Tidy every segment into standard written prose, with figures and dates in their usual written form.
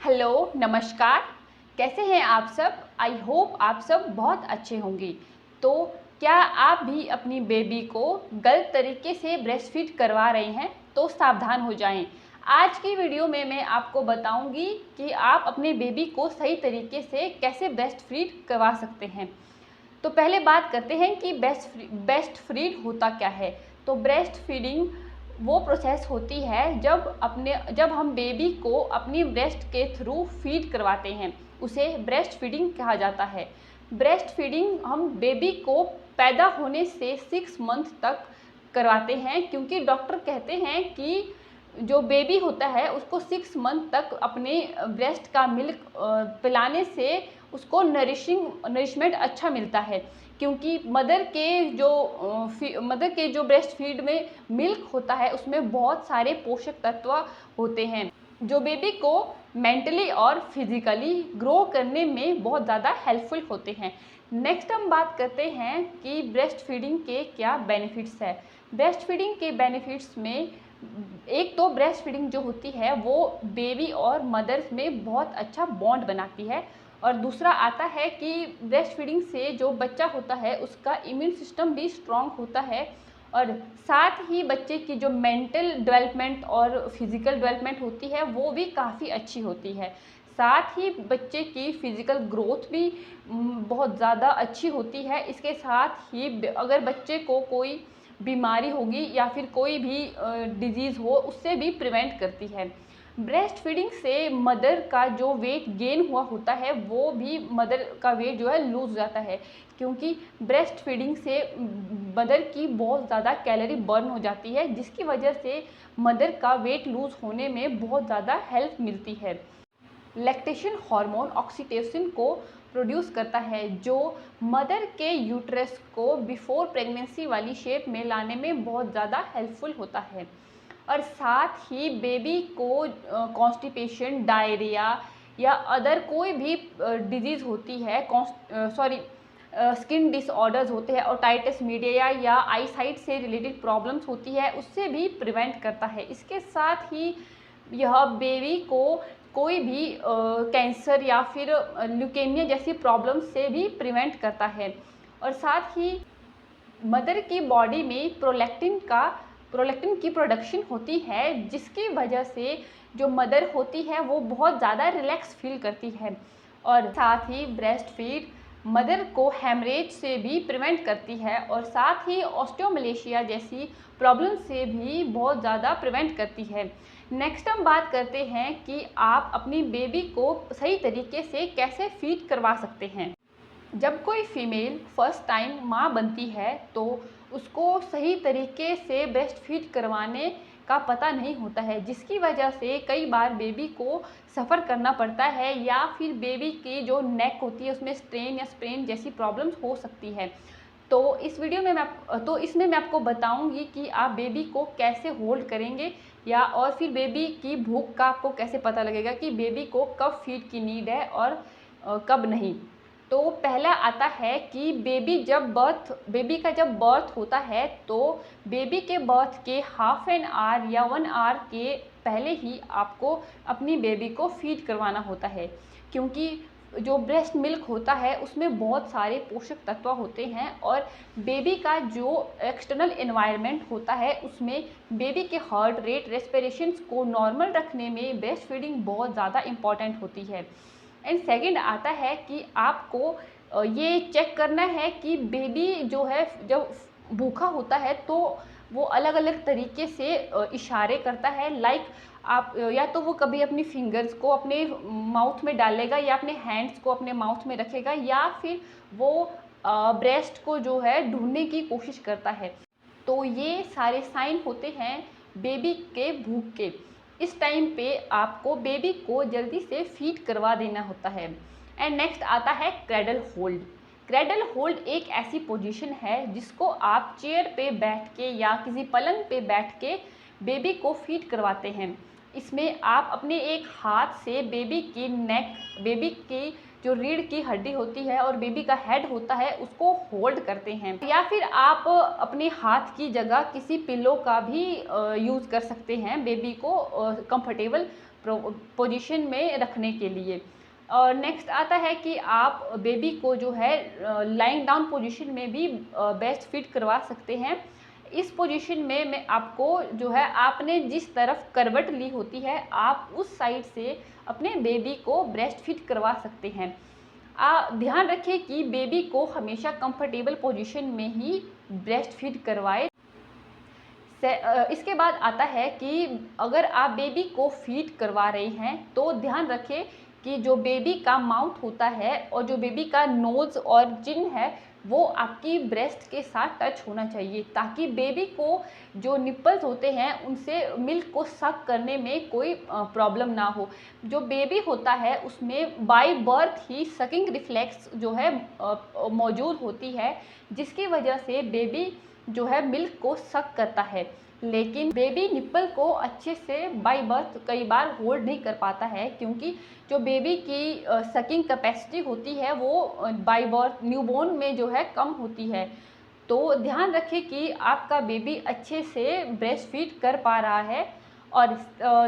Hello, नमस्कार। कैसे हैं आप सब? आई होप आप सब बहुत अच्छे होंगे। तो क्या आप भी अपनी बेबी को गलत तरीके से ब्रेस्ट फीड करवा रहे हैं? तो सावधान हो जाएं। आज की वीडियो में मैं आपको बताऊंगी कि आप अपने बेबी को सही तरीके से कैसे ब्रेस्ट फीड करवा सकते हैं। तो पहले बात करते हैं कि ब्रेस्ट फीड होता क्या है। तो ब्रेस्ट फीडिंग वो प्रोसेस होती है जब हम बेबी को अपनी ब्रेस्ट के थ्रू फीड करवाते हैं, उसे ब्रेस्ट फीडिंग कहा जाता है। ब्रेस्ट फीडिंग हम बेबी को पैदा होने से 6 मंथ तक करवाते हैं, क्योंकि डॉक्टर कहते हैं कि जो बेबी होता है उसको 6 मंथ तक अपने ब्रेस्ट का मिल्क पिलाने से उसको नरिशमेंट अच्छा मिलता है, क्योंकि मदर के जो ब्रेस्ट फीड में मिल्क होता है उसमें बहुत सारे पोषक तत्व होते हैं जो बेबी को मेंटली और फिजिकली ग्रो करने में बहुत ज़्यादा हेल्पफुल होते हैं। नेक्स्ट हम बात करते हैं कि ब्रेस्ट फीडिंग के क्या बेनिफिट्स है। ब्रेस्ट फीडिंग के बेनिफिट्स में एक तो ब्रेस्ट फीडिंग जो होती है वो बेबी और मदर्स में बहुत अच्छा बॉन्ड बनाती है, और दूसरा आता है कि ब्रेस्ट फीडिंग से जो बच्चा होता है उसका इम्यून सिस्टम भी स्ट्रॉन्ग होता है, और साथ ही बच्चे की जो मेंटल डेवलपमेंट और फिज़िकल डेवलपमेंट होती है वो भी काफ़ी अच्छी होती है। साथ ही बच्चे की फिज़िकल ग्रोथ भी बहुत ज़्यादा अच्छी होती है। इसके साथ ही अगर बच्चे को कोई बीमारी होगी या फिर कोई भी डिजीज़ हो उससे भी प्रिवेंट करती है। ब्रेस्ट फीडिंग से मदर का जो वेट गेन हुआ होता है वो भी मदर का वेट जो है लूज़ जाता है, क्योंकि ब्रेस्ट फीडिंग से मदर की बहुत ज़्यादा कैलोरी बर्न हो जाती है, जिसकी वजह से मदर का वेट लूज़ होने में बहुत ज़्यादा हेल्प मिलती है। लैक्टेशन हार्मोन ऑक्सीटोसिन को प्रोड्यूस करता है, जो मदर के यूट्रस को बिफोर प्रेगनेंसी वाली शेप में लाने में बहुत ज़्यादा हेल्पफुल होता है। और साथ ही बेबी को कॉन्स्टिपेशन, डायरिया या अदर कोई भी डिजीज़ होती है, स्किन डिसऑर्डर्स होते हैं, ओटाइटिस मीडिया या आईसाइट से रिलेटेड प्रॉब्लम्स होती है, उससे भी प्रिवेंट करता है। इसके साथ ही यह बेबी को कोई भी कैंसर या फिर ल्यूकेमिया जैसी प्रॉब्लम से भी प्रिवेंट करता है। और साथ ही मदर की बॉडी में प्रोलैक्टिन की प्रोडक्शन होती है, जिसकी वजह से जो मदर होती है वो बहुत ज़्यादा रिलैक्स फील करती है। और साथ ही ब्रेस्ट फीड मदर को हेमरेज से भी प्रिवेंट करती है, और साथ ही ऑस्टियोमलेशिया जैसी प्रॉब्लम से भी बहुत ज़्यादा प्रिवेंट करती है। नेक्स्ट हम बात करते हैं कि आप अपनी बेबी को सही तरीके से कैसे फीड करवा सकते हैं। जब कोई फीमेल फर्स्ट टाइम माँ बनती है तो उसको सही तरीके से ब्रेस्ट फीड करवाने का पता नहीं होता है, जिसकी वजह से कई बार बेबी को सफ़र करना पड़ता है, या फिर बेबी की जो नेक होती है उसमें स्ट्रेन या स्प्रेन जैसी प्रॉब्लम्स हो सकती है। तो इसमें मैं आपको बताऊंगी कि आप बेबी को कैसे होल्ड करेंगे, या और फिर बेबी की भूख का आपको कैसे पता लगेगा कि बेबी को कब फीड की नीड है और कब नहीं। तो पहला आता है कि बेबी का जब बर्थ होता है तो बेबी के बर्थ के हाफ एन आवर या 1 आवर के पहले ही आपको अपनी बेबी को फीड करवाना होता है, क्योंकि जो ब्रेस्ट मिल्क होता है उसमें बहुत सारे पोषक तत्व होते हैं, और बेबी का जो एक्सटर्नल एनवायरनमेंट होता है उसमें बेबी के हार्ट रेट, रेस्पिरेशंस को नॉर्मल रखने में ब्रेस्ट फीडिंग बहुत ज़्यादा इम्पॉर्टेंट होती है। एंड सेकंड आता है कि आपको ये चेक करना है कि बेबी जो है जब भूखा होता है तो वो अलग अलग तरीके से इशारे करता है। लाइक आप या तो वो कभी अपनी फिंगर्स को अपने माउथ में डालेगा, या अपने हैंड्स को अपने माउथ में रखेगा, या फिर वो ब्रेस्ट को जो है ढूंढने की कोशिश करता है। तो ये सारे साइन होते हैं बेबी के भूख के। इस टाइम पे आपको बेबी को जल्दी से फीड करवा देना होता है। एंड नेक्स्ट आता है क्रेडल होल्ड। क्रेडल होल्ड एक ऐसी पोजीशन है जिसको आप चेयर पे बैठ के या किसी पलंग पे बैठ के बेबी को फीड करवाते हैं। इसमें आप अपने एक हाथ से बेबी की जो रीढ़ की हड्डी होती है और बेबी का हेड होता है उसको होल्ड करते हैं, या फिर आप अपने हाथ की जगह किसी पिलो का भी यूज़ कर सकते हैं बेबी को कंफर्टेबल पोजीशन में रखने के लिए। और नेक्स्ट आता है कि आप बेबी को जो है लाइंग डाउन पोजीशन में भी ब्रेस्ट फीड करवा सकते हैं। इस पोजीशन में मैं आपको जो है आपने जिस तरफ करवट ली होती है आप उस साइड से अपने बेबी को ब्रेस्ट फीड करवा सकते हैं। ध्यान रखें कि बेबी को हमेशा कंफर्टेबल पोजीशन में ही ब्रेस्ट फीड करवाएं। इसके बाद आता है कि अगर आप बेबी को फीड करवा रहे हैं तो ध्यान रखें कि जो बेबी का माउथ होता है और जो बेबी का नोज़ और चिन है वो आपकी ब्रेस्ट के साथ टच होना चाहिए, ताकि बेबी को जो निप्पल्स होते हैं उनसे मिल्क को सक करने में कोई प्रॉब्लम ना हो। जो बेबी होता है उसमें by birth he sucking reflex जो है मौजूद होती है, जिसकी वजह से बेबी जो है मिल्क को सक करता है। लेकिन बेबी निप्पल को अच्छे से बाय बर्थ कई बार होल्ड नहीं कर पाता है, क्योंकि जो बेबी की सकिंग कैपेसिटी होती है वो बाय बर्थ न्यूबॉर्न में जो है कम होती है। तो ध्यान रखें कि आपका बेबी अच्छे से ब्रेस्ट फीड कर पा रहा है। और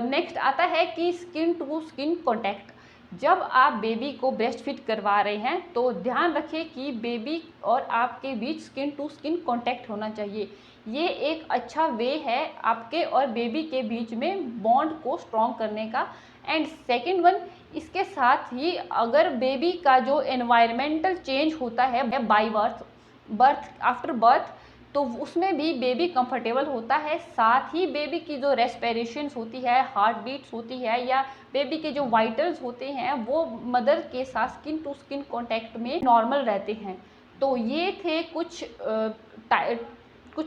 नेक्स्ट आता है कि स्किन टू स्किन कॉन्टैक्ट। जब आप बेबी को ब्रेस्ट फीड करवा रहे हैं तो ध्यान रखें कि बेबी और आपके बीच स्किन टू स्किन कॉन्टैक्ट होना चाहिए। ये एक अच्छा वे है आपके और बेबी के बीच में बॉन्ड को स्ट्रॉन्ग करने का। एंड सेकेंड वन, इसके साथ ही अगर बेबी का जो एनवायरमेंटल चेंज होता है बाय बर्थ आफ्टर बर्थ, तो उसमें भी बेबी कंफर्टेबल होता है। साथ ही बेबी की जो रेस्पिरेशंस होती है, हार्ट बीट्स होती है, या बेबी के जो वाइटल्स होते हैं वो मदर के साथ स्किन टू स्किन कांटेक्ट में नॉर्मल रहते हैं। तो ये थे कुछ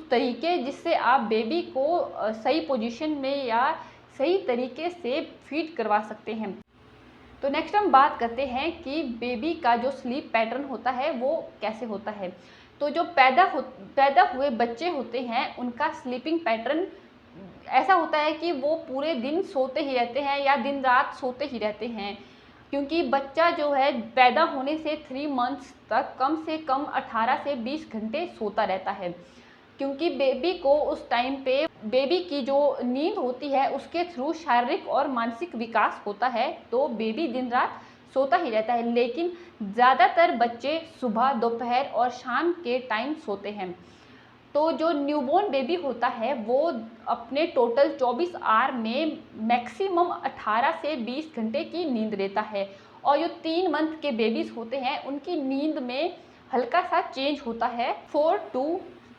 तरीके जिससे आप बेबी को सही पोजीशन में या सही तरीके से फीड करवा सकते हैं। तो नेक्स्ट हम बात करते हैं कि बेबी का जो स्लीप पैटर्न होता है वो कैसे होता है। तो जो पैदा हुए बच्चे होते हैं उनका स्लीपिंग पैटर्न ऐसा होता है कि वो पूरे दिन सोते ही रहते हैं या दिन रात सोते ही रहते हैं, क्योंकि बच्चा जो है पैदा होने से 3 मंथ्स तक कम से कम 18 से 20 घंटे सोता रहता है। क्योंकि बेबी को उस टाइम पे बेबी की जो नींद होती है उसके थ्रू शारीरिक और मानसिक विकास होता है, तो बेबी दिन रात सोता ही रहता है। लेकिन ज़्यादातर बच्चे सुबह, दोपहर और शाम के टाइम सोते हैं। तो जो न्यूबॉर्न बेबी होता है वो अपने टोटल 24 आवर में मैक्सिमम 18 से 20 घंटे की नींद लेता है। और जो 3 मंथ के बेबीज़ होते हैं उनकी नींद में हल्का सा चेंज होता है। 4 to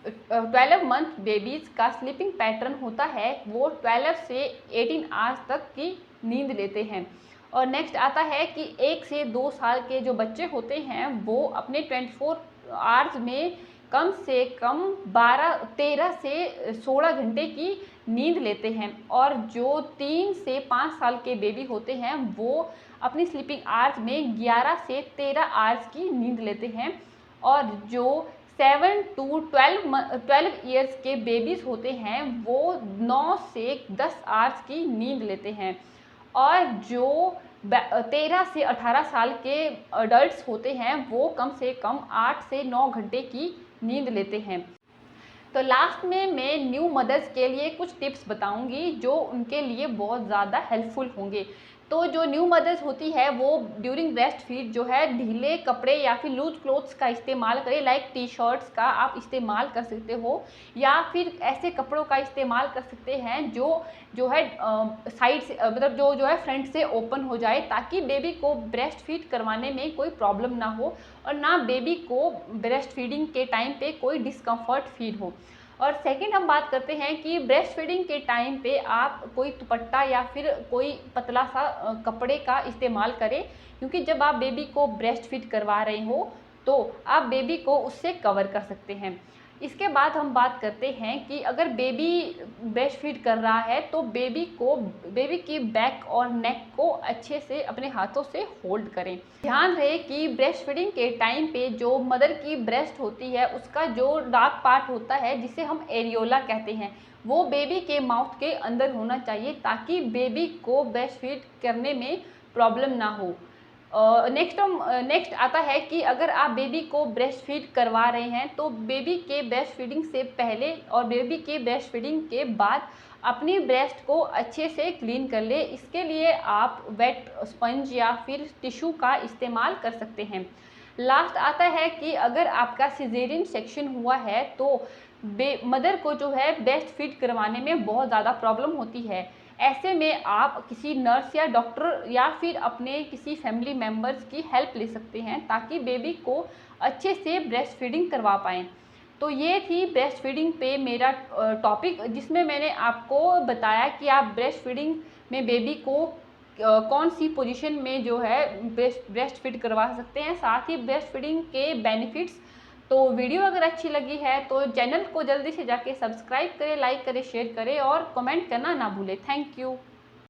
12 मंथ बेबीज़ का स्लीपिंग पैटर्न होता है वो 12 से 18 आवर्स तक की नींद लेते हैं। और नेक्स्ट आता है कि 1 से 2 साल के जो बच्चे होते हैं वो अपने 24 आवर्स में कम से कम 13 से 16 घंटे की नींद लेते हैं। और जो 3 से 5 साल के बेबी होते हैं वो अपनी स्लीपिंग आवर्स में 11 से 13 आवर्स की नींद लेते हैं। और जो 7 to 12 ईयर्स के बेबीज़ होते हैं वो 9 से 10 आवर्स की नींद लेते हैं। और जो 13 से 18 साल के अडल्ट्स होते हैं वो कम से कम 8 से 9 घंटे की नींद लेते हैं। तो लास्ट में मैं न्यू मदर्स के लिए कुछ टिप्स बताऊंगी जो उनके लिए बहुत ज़्यादा हेल्पफुल होंगे। तो जो न्यू मदर्स होती है वो ड्यूरिंग ब्रेस्ट फीड जो है ढीले कपड़े या फिर लूज क्लोथ्स का इस्तेमाल करें, लाइक टी शर्ट्स का आप इस्तेमाल कर सकते हो, या फिर ऐसे कपड़ों का इस्तेमाल कर सकते हैं जो है साइड से मतलब जो है फ्रंट से ओपन हो जाए, ताकि बेबी को ब्रेस्ट फीड करवाने में कोई प्रॉब्लम ना हो और ना बेबी को ब्रेस्ट फीडिंग के टाइम पे कोई डिस्कम्फर्ट फील हो। और सेकंड हम बात करते हैं कि ब्रेस्ट फीडिंग के टाइम पे आप कोई दुपट्टा या फिर कोई पतला सा कपड़े का इस्तेमाल करें, क्योंकि जब आप बेबी को ब्रेस्ट फीड करवा रहे हो तो आप बेबी को उससे कवर कर सकते हैं। इसके बाद हम बात करते हैं कि अगर बेबी ब्रेस्ट फीड कर रहा है तो बेबी की बैक और नेक को अच्छे से अपने हाथों से होल्ड करें। ध्यान रहे कि ब्रेस्ट फीडिंग के टाइम पे जो मदर की ब्रेस्ट होती है उसका जो डार्क पार्ट होता है जिसे हम एरियोला कहते हैं वो बेबी के माउथ के अंदर होना चाहिए, ताकि बेबी को ब्रेस्ट फीड करने में प्रॉब्लम ना हो। नेक्स्ट आता है कि अगर आप बेबी को ब्रेस्ट फीड करवा रहे हैं तो बेबी के ब्रेस्ट फीडिंग से पहले और बेबी के ब्रेस्ट फीडिंग के बाद अपनी ब्रेस्ट को अच्छे से क्लीन कर ले। इसके लिए आप वेट स्पंज या फिर टिश्यू का इस्तेमाल कर सकते हैं। लास्ट आता है कि अगर आपका सिजेरियन सेक्शन हुआ है तो मदर को जो है ब्रेस्ट फीड करवाने में बहुत ज़्यादा प्रॉब्लम होती है। ऐसे में आप किसी नर्स या डॉक्टर या फिर अपने किसी फैमिली मेम्बर्स की हेल्प ले सकते हैं ताकि बेबी को अच्छे से ब्रेस्ट फीडिंग करवा पाएँ। तो ये थी ब्रेस्ट फीडिंग पे मेरा टॉपिक, जिसमें मैंने आपको बताया कि आप ब्रेस्ट फीडिंग में बेबी को कौन सी पोजीशन में जो है ब्रेस्ट फीड करवा सकते हैं, साथ ही ब्रेस्ट फीडिंग के बेनिफिट्स। तो वीडियो अगर अच्छी लगी है तो चैनल को जल्दी से जाके सब्सक्राइब करें, लाइक करें, शेयर करें और कमेंट करना ना भूलें। Thank you.